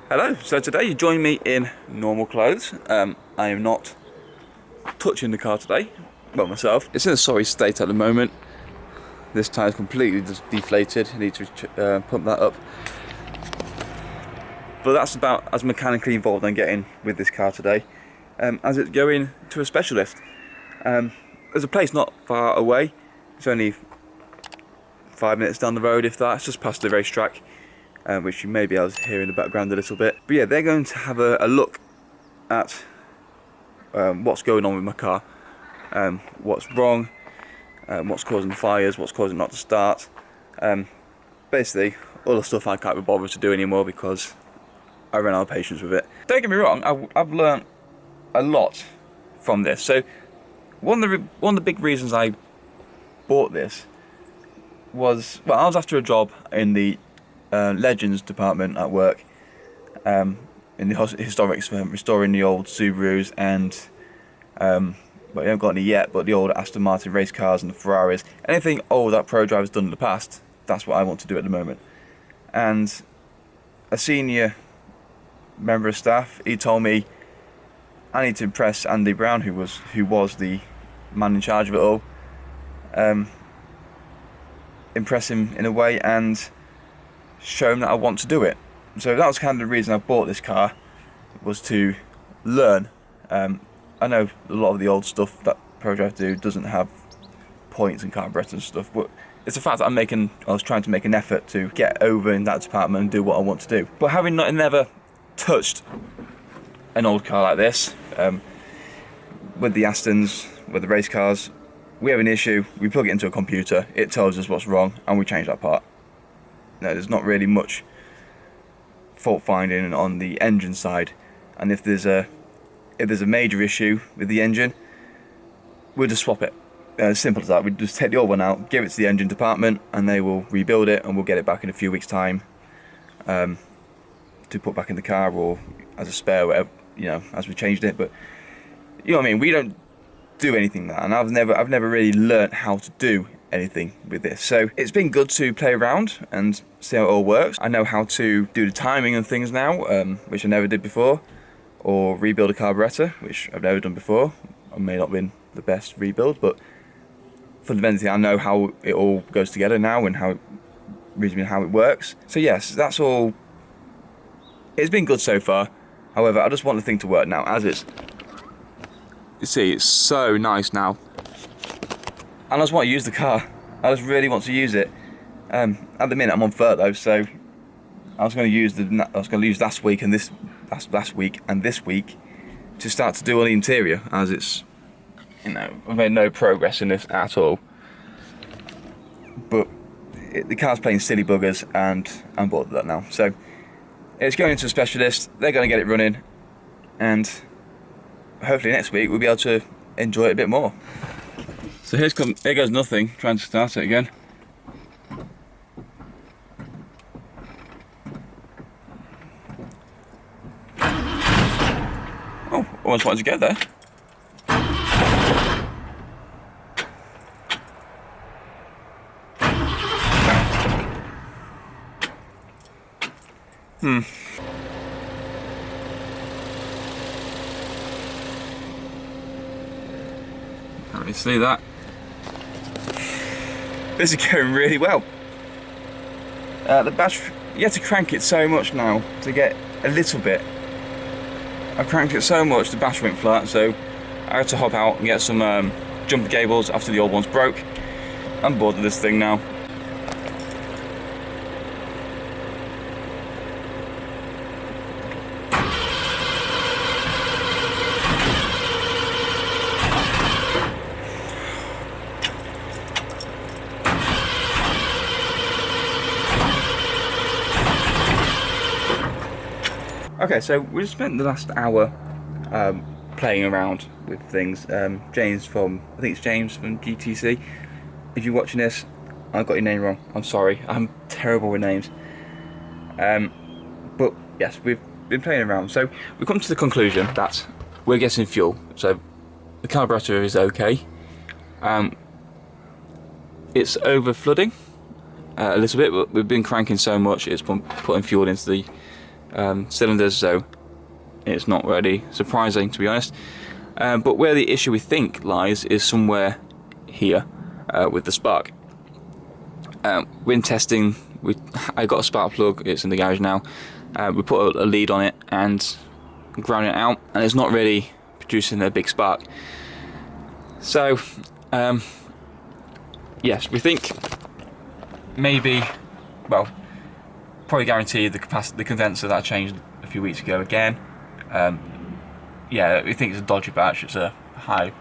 Hello, so today you join me in normal clothes. I am not touching the car today, well myself. It's in a sorry state at the moment. This tyre is completely deflated, I need to pump that up. But that's about as mechanically involved I'm getting with this car today, as it's going to a specialist. There's a place not far away, it's only 5 minutes down the road if that, it's just past the racetrack. Which you may be able to hear in the background a little bit. But yeah, they're going to have a look at what's going on with my car, what's wrong, what's causing the fires, what's causing it not to start. Basically, all the stuff I can't be bothered to do anymore because I ran out of patience with it. Don't get me wrong, I've learnt a lot from this. So one of the big reasons I bought this was, well, I was after a job in the Legends department at work, in the historics, restoring the old Subarus and well, we haven't got any yet, but the old Aston Martin race cars and the Ferraris, anything old that Pro Driver's done in the past. That's what I want to do at the moment. And a senior member of staff, he told me I need to impress Andy Brown, who was the man in charge of it all, impress him in a way and show him that I want to do it. So that was kind of the reason I bought this car, was to learn. I know a lot of the old stuff that ProDrive do doesn't have points and carburetors and stuff, but it's the fact that I was trying to make an effort to get over in that department and do what I want to do. But having never touched an old car like this, with the Astons, with the race cars, we have an issue, we plug it into a computer, it tells us what's wrong, and we change that part. No, there's not really much fault finding on the engine side, and if there's a major issue with the engine, we'll just swap it. As simple as that. We just take the old one out, give it to the engine department, and they will rebuild it, and we'll get it back in a few weeks' time to put back in the car or as a spare, whatever, as we changed it. But you know what I mean. We don't do anything like that, and I've never really learnt how to do anything with this. So it's been good to play around and see how it all works. I know how to do the timing and things now, which I never did before, or rebuild a carburetor, which I've never done before. I may not have been the best rebuild, but fundamentally I know how it all goes together now and how it works. So yes, that's all. It's been good so far. However, I just want the thing to work now, as it's. You see, it's so nice now. And I just want to use the car. I just really want to use it. At the minute I'm on furlough, so I was going to use last week and this week to start to do all the interior, as it's, I've made no progress in this at all. But the car's playing silly buggers, and I'm bored of that now. So it's going into a specialist. They're going to get it running, and hopefully next week we'll be able to enjoy it a bit more. So here goes nothing, trying to start it again. Oh, almost wanted to get there. Can't really see that. This is going really well. The battery, you have to crank it so much now to get a little bit. I cranked it so much the battery went flat, so I had to hop out and get some jumper cables after the old ones broke. I'm bored of this thing now. Okay, so we spent the last hour playing around with things. James from GTC. If you're watching this, I've got your name wrong. I'm sorry. I'm terrible with names. But yes, we've been playing around. So we've come to the conclusion that we're getting fuel. So the carburetor is okay. It's over flooding a little bit, but we've been cranking so much it's putting fuel into the cylinders, so it's not really surprising, to be honest. But where the issue we think lies is somewhere here with the spark. When testing, I got a spark plug, it's in the garage now. We put a lead on it and ground it out, and it's not really producing a big spark. So yes, we think maybe, well, probably guaranteed the condenser that I changed a few weeks ago again. Yeah, we think it's a dodgy batch. It's a high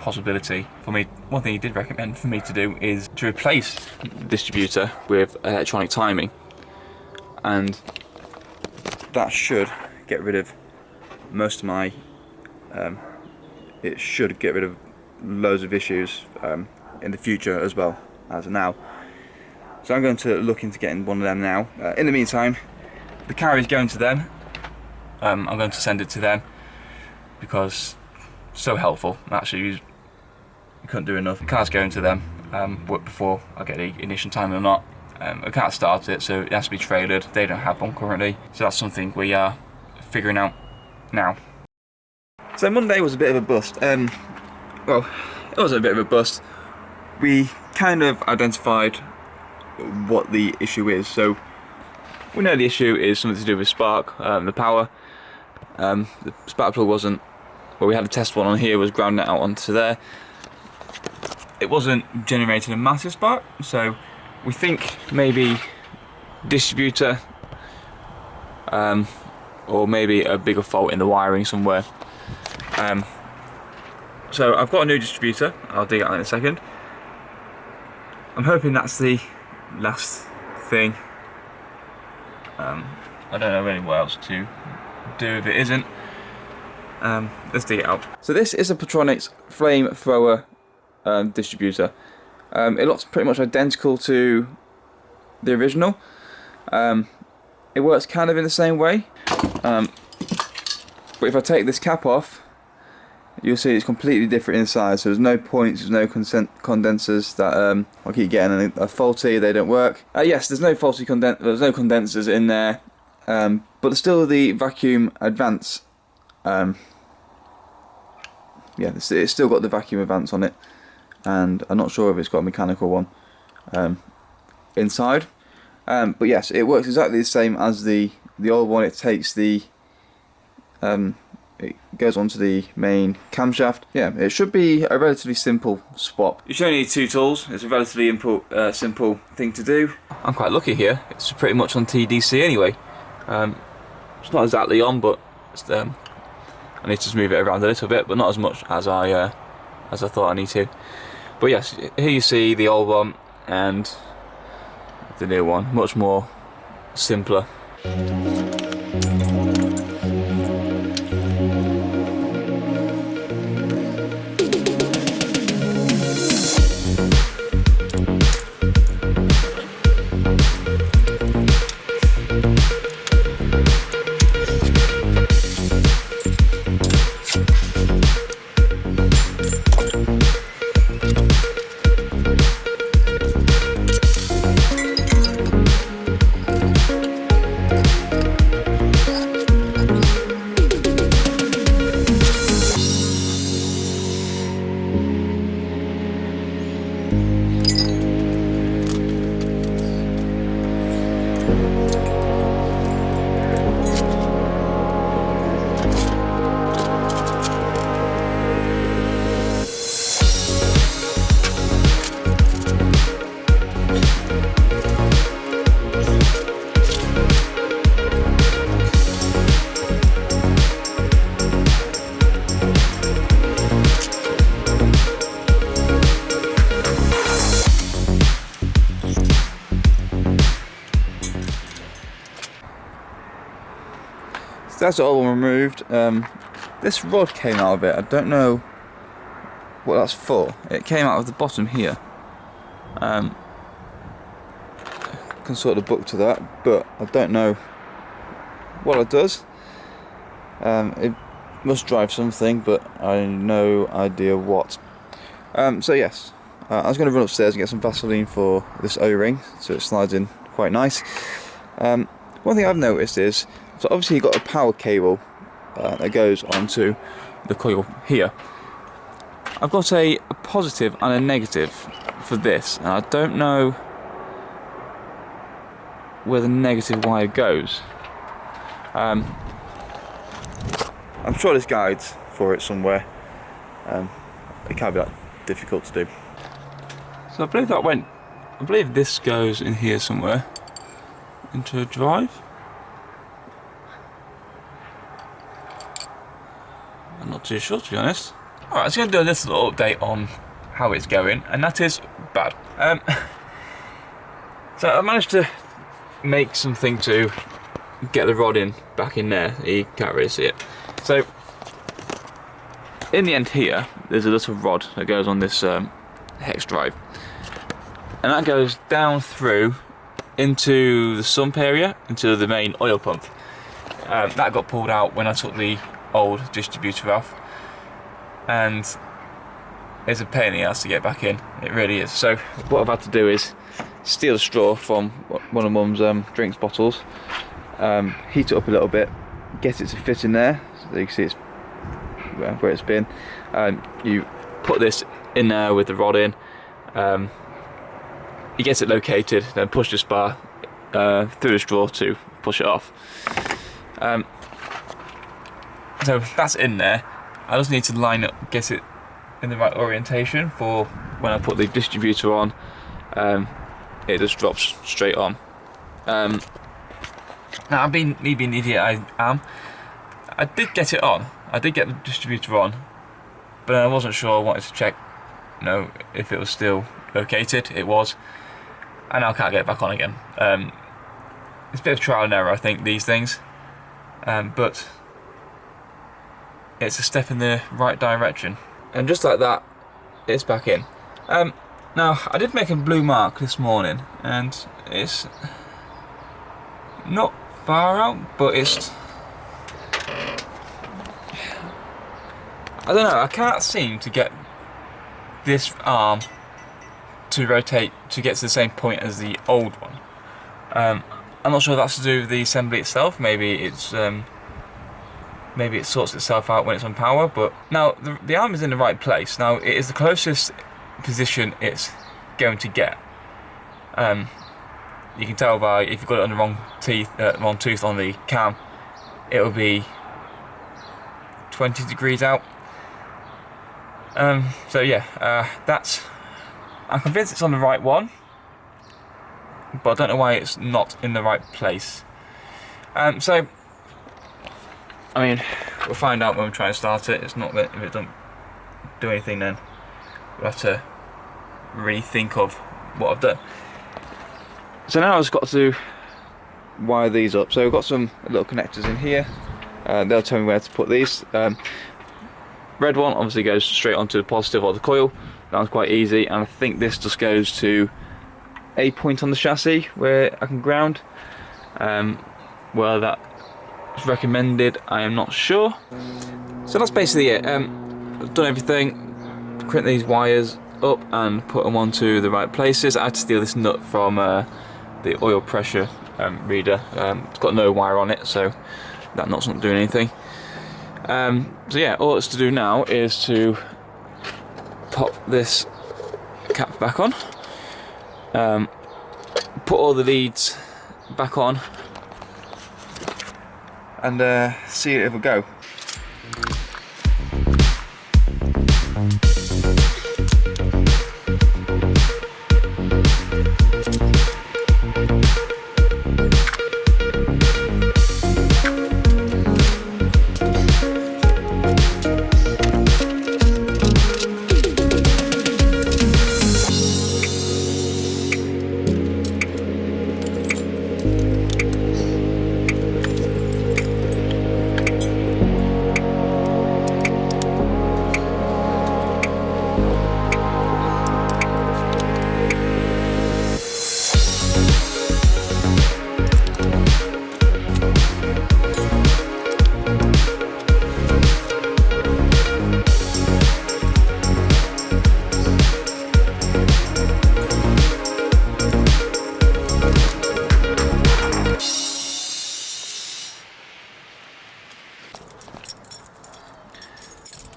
possibility for me. One thing he did recommend for me to do is to replace the distributor with electronic timing, and that should get rid of most of my it should get rid of loads of issues in the future as well as now. So I'm going to look into getting one of them now. In the meantime, the car is going to them. I'm going to send it to them because so helpful. Actually, you couldn't do enough. The car's going to them before I get the ignition time or not. I can't start it, so it has to be traded. They don't have one currently, so that's something we are figuring out now. So Monday was a bit of a bust. Well, it was a bit of a bust. We kind of identified what the issue is. So we know the issue is something to do with spark, the power. The spark plug wasn't, well, we had a test one on here, was grounding it out onto there. It wasn't generating a massive spark, so we think maybe distributor, or maybe a bigger fault in the wiring somewhere. So I've got a new distributor, I'll dig it out in a second. I'm hoping that's the last thing. I don't know really what else to do if it isn't. Let's dig it out. So this is a Petronics flamethrower distributor. It looks pretty much identical to the original. It works kind of in the same way, but if I take this cap off, you'll see it's completely different inside. So there's no points, there's no condensers that I keep getting are faulty, they don't work. Yes, there's no faulty there's no condensers in there, but there's still the vacuum advance. Yeah, it's still got the vacuum advance on it, and I'm not sure if it's got a mechanical one inside. But yes, it works exactly the same as the old one. It takes the it goes onto the main camshaft. Yeah, it should be a relatively simple swap. You should only need two tools. It's a relatively simple thing to do. I'm quite lucky here. It's pretty much on TDC anyway. It's not exactly on, but it's, I need to just move it around a little bit, but not as much as I thought I need to. But yes, here you see the old one and the new one, much more simpler. That's all removed. This rod came out of it. I don't know what that's for. It came out of the bottom here. I can sort of book to that, but I don't know what it does. It must drive something, but I have no idea what. So yes, I was going to run upstairs and get some Vaseline for this O-ring, so it slides in quite nice. One thing I've noticed is, So obviously you've got a power cable that goes onto the coil here. I've got a positive and a negative for this, and I don't know where the negative wire goes. I'm sure there's guides for it somewhere. It can't be that difficult to do. So I believe this goes in here somewhere, into a drive. I'm not too sure, to be honest. Alright, so I'm going to do a little update on how it's going, and that is bad. So I managed to make something to get the rod in back in there. You can't really see it. So in the end here, there's a little rod that goes on this hex drive, and that goes down through into the sump area, into the main oil pump. That got pulled out when I took the old distributor off, and it's a pain in the ass to get back in. It really is. So what I've had to do is steal a straw from one of Mum's drinks bottles, heat it up a little bit, get it to fit in there, so you can see it's where it's been. You put this in there with the rod in, you get it located, then push the spar through the straw to push it off. So that's in there. I just need to line up, get it in the right orientation for when I put the distributor on. It just drops straight on. Now, me being the idiot I am, I did get it on. I did get the distributor on, but I wasn't sure. I wanted to check, if it was still located. It was, and now I can't get it back on again. It's a bit of trial and error, I think, these things, but it's a step in the right direction. And just like that, it's back in. Now, I did make a blue mark this morning, and it's not far out, but it's... I don't know, I can't seem to get this arm to rotate to get to the same point as the old one. I'm not sure if that's to do with the assembly itself. Maybe it's maybe it sorts itself out when it's on power. But now the arm is in the right place. Now it is the closest position it's going to get. You can tell by, if you've got it on the wrong tooth on the cam, it will be 20 degrees out. So yeah, I'm convinced it's on the right one, but I don't know why it's not in the right place. So I mean, we'll find out when we try and start it. It's not that if it doesn't do anything, then we'll have to rethink of what I've done. So now I've just got to wire these up. So we've got some little connectors in here. They'll tell me where to put these. Red one obviously goes straight onto the positive or the coil. That was quite easy, and I think this just goes to a point on the chassis where I can ground. Well, that is recommended, I am not sure. So that's basically it. I've done everything, print these wires up and put them onto the right places. I had to steal this nut from the oil pressure reader. It's got no wire on it, so that nut's not doing anything. So yeah, all it's to do now is to pop this cap back on, put all the leads back on, and see if it'll go.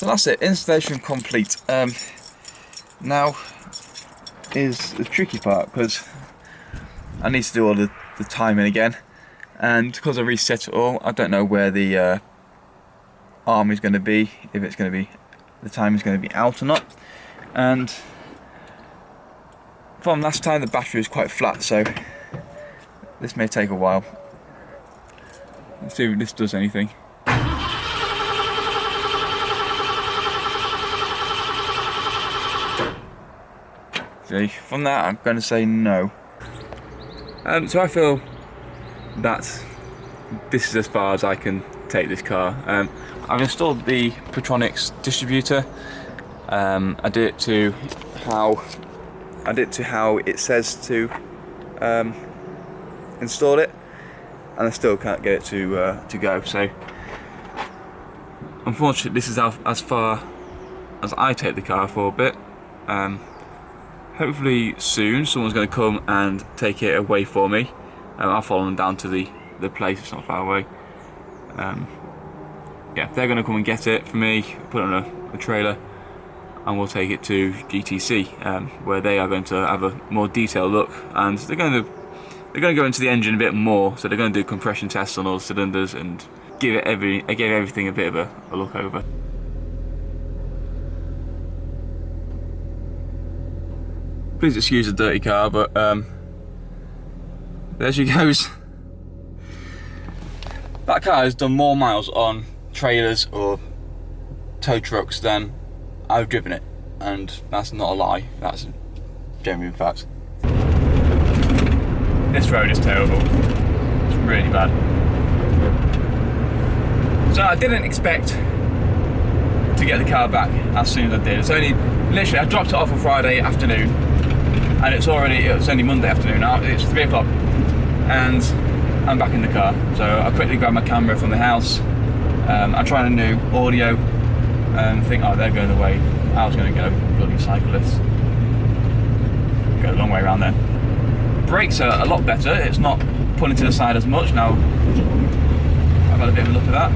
So that's it, installation complete. Now is the tricky part, because I need to do all the timing again, and because I reset it all, I don't know where the arm is going to be, if it's going to be, the time is going to be out or not. And from last time the battery was quite flat, so this may take a while. Let's see if this does anything. See, from that I'm going to say no. So I feel that this is as far as I can take this car. I've installed the Petronics distributor. I did it to how it says to install it, and I still can't get it to go. So unfortunately, this is as far as I take the car for a bit. Hopefully soon someone's going to come and take it away for me. I'll follow them down to the place, it's not far away. Yeah, they're going to come and get it for me, put it on a trailer, and we'll take it to GTC, where they are going to have a more detailed look, and they're going to go into the engine a bit more. So they're going to do compression tests on all the cylinders and give everything a bit of a look over. Please excuse the dirty car, but there she goes. That car has done more miles on trailers or tow trucks than I've driven it, and that's not a lie, that's a genuine fact. This road is terrible, it's really bad. So I didn't expect to get the car back as soon as I did. It's only, literally, I dropped it off on Friday afternoon, and it's only Monday afternoon now. It's 3 o'clock, and I'm back in the car. So I quickly grabbed my camera from the house. I'm trying to do audio, and think, oh, they're going away. I was going to go, bloody cyclists. Go a long way around there. Brakes are a lot better. It's not pulling to the side as much now. I've had a bit of a look at that.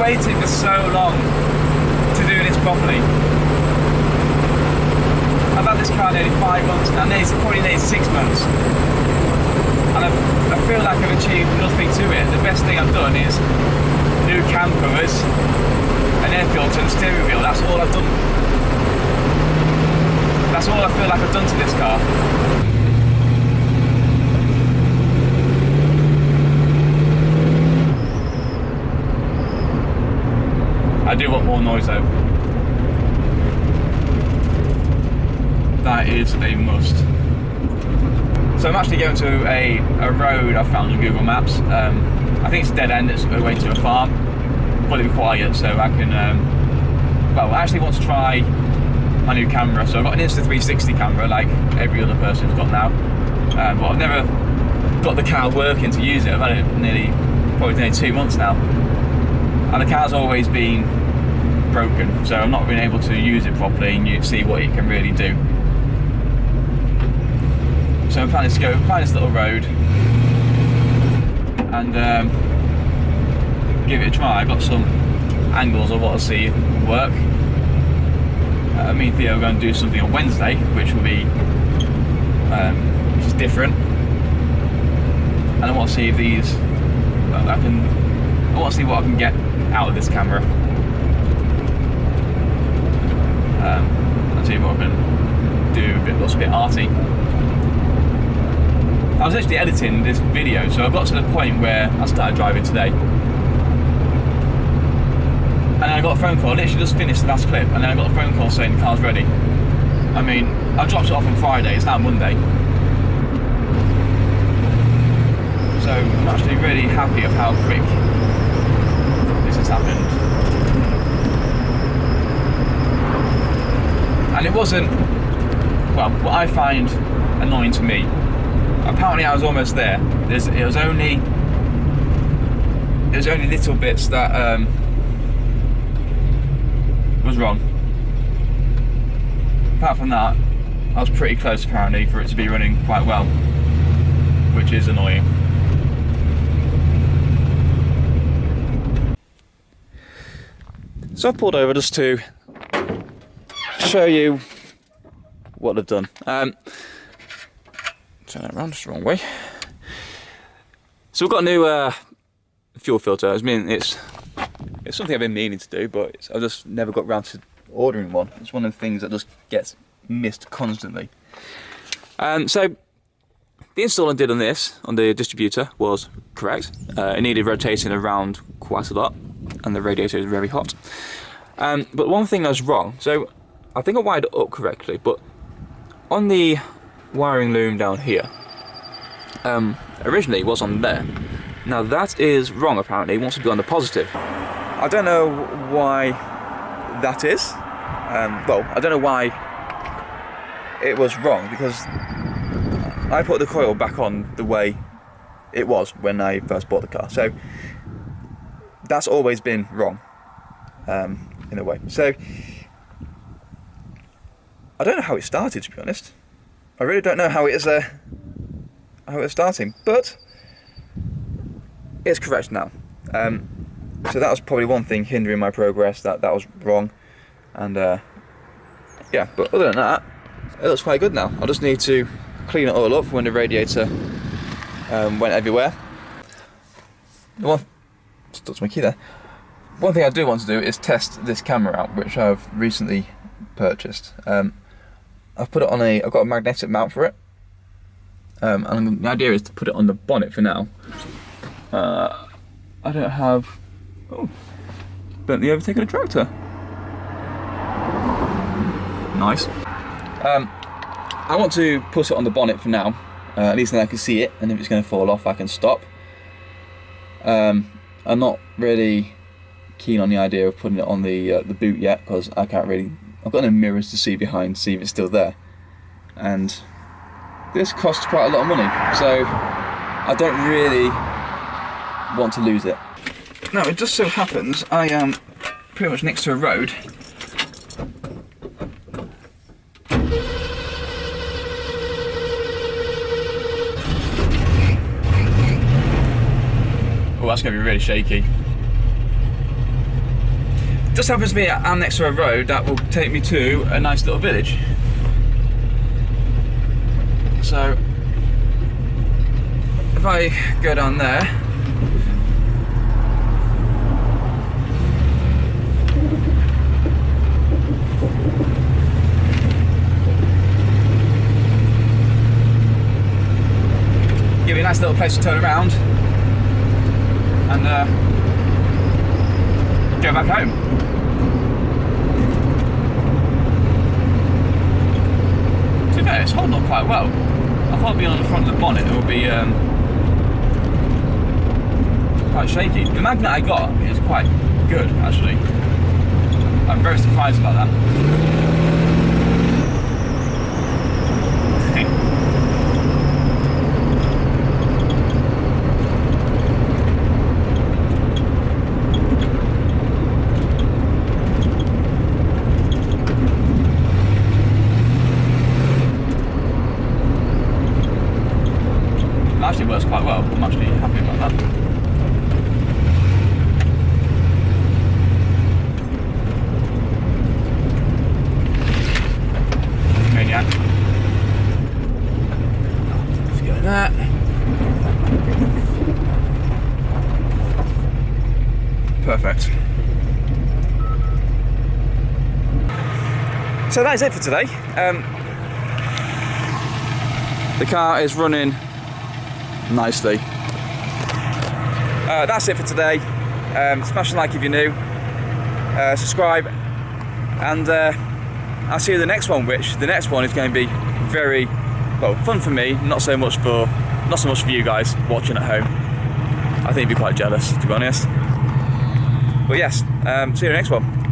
Waited for so long to do this properly. I've had this car nearly 5 months now, probably nearly 6 months, and I feel like I've achieved nothing to it. The best thing I've done is new cam covers, an air filter and steering wheel. That's all I've done. That's all I feel like I've done to this car. I do want more noise though. That is a must. So I'm actually going to a road I found on Google Maps. I think it's a dead end, it's away to a farm. Fully quiet, so I can, well, I actually want to try my new camera. So I've got an Insta360 camera like every other person's got now. But I've never got the car working to use it. I've had it probably nearly 2 months now. And the car's always been broken, so I'm not being able to use it properly and you see what it can really do. So I'm planning to go find this little road and give it a try. I've got some angles I want to see work. Me and Theo are going to do something on Wednesday, which will be which is different. And I want to see if these I want to see what I can get out of this camera. And see what I can do what's a bit arty. I was actually editing this video, so I got to the point where I started driving today. And then I got a phone call, I literally just finished the last clip, and then I got a phone call saying the car's ready. I mean, I dropped it off on Friday, it's now Monday. So I'm actually really happy of how quick this has happened. it wasn't, well, what I find annoying to me, apparently I was almost there. It was only little bits that was wrong. Apart from that, I was pretty close apparently for it to be running quite well, which is annoying. So I've pulled over just to show you what I've done. Turn it around just the wrong way. So we've got a new fuel filter. I mean, it's something I've been meaning to do, but I've just never got around to ordering one. It's one of the things that just gets missed constantly. So the install I did on this, on the distributor, was correct. It needed rotating around quite a lot, and the radiator is very hot. But one thing that was wrong, so I think I wired it up correctly, but on the wiring loom down here, originally it was on there. Now that is wrong apparently, it wants to be on the positive. I don't know why that is. Well, I don't know why it was wrong, because I put the coil back on the way it was when I first bought the car. So that's always been wrong, in a way. So I don't know how it started, to be honest. I really don't know how it's starting, but it's correct now. So that was probably one thing hindering my progress. That was wrong, and yeah. But other than that, it looks quite good now. I just need to clean it all up when the radiator went everywhere. Stuck to my key there. One thing I do want to do is test this camera out, which I've recently purchased. I've put it on I've got a magnetic mount for it, and the idea is to put it on the bonnet for now. I don't have. Oh, Bentley overtaking a tractor. Nice. I want to put it on the bonnet for now. At least then I can see it, and if it's going to fall off, I can stop. I'm not really keen on the idea of putting it on the boot yet, because I can't really. I've got no mirrors to see behind, see if it's still there, and this costs quite a lot of money, so I don't really want to lose it. Now it just so happens I am pretty much next to a road. Oh, that's going to be really shaky. Just happens to be I'm next to a road that will take me to a nice little village. So if I go down there, give me a nice little place to turn around and go back home. To be fair, it's holding on quite well. I thought being on the front of the bonnet it would be quite shaky. The magnet I got is quite good, actually. I'm very surprised about that. Actually works quite well. I'm actually happy about that. Maniac. Let's go there. Perfect. So that is it for today. The car is running nicely. That's it for today. Smash a like if you're new, subscribe, and I'll see you in the next one, which the next one is going to be very well fun for me, not so much for you guys watching at home. I think you'd be quite jealous, to be honest. But yes, see you in the next one.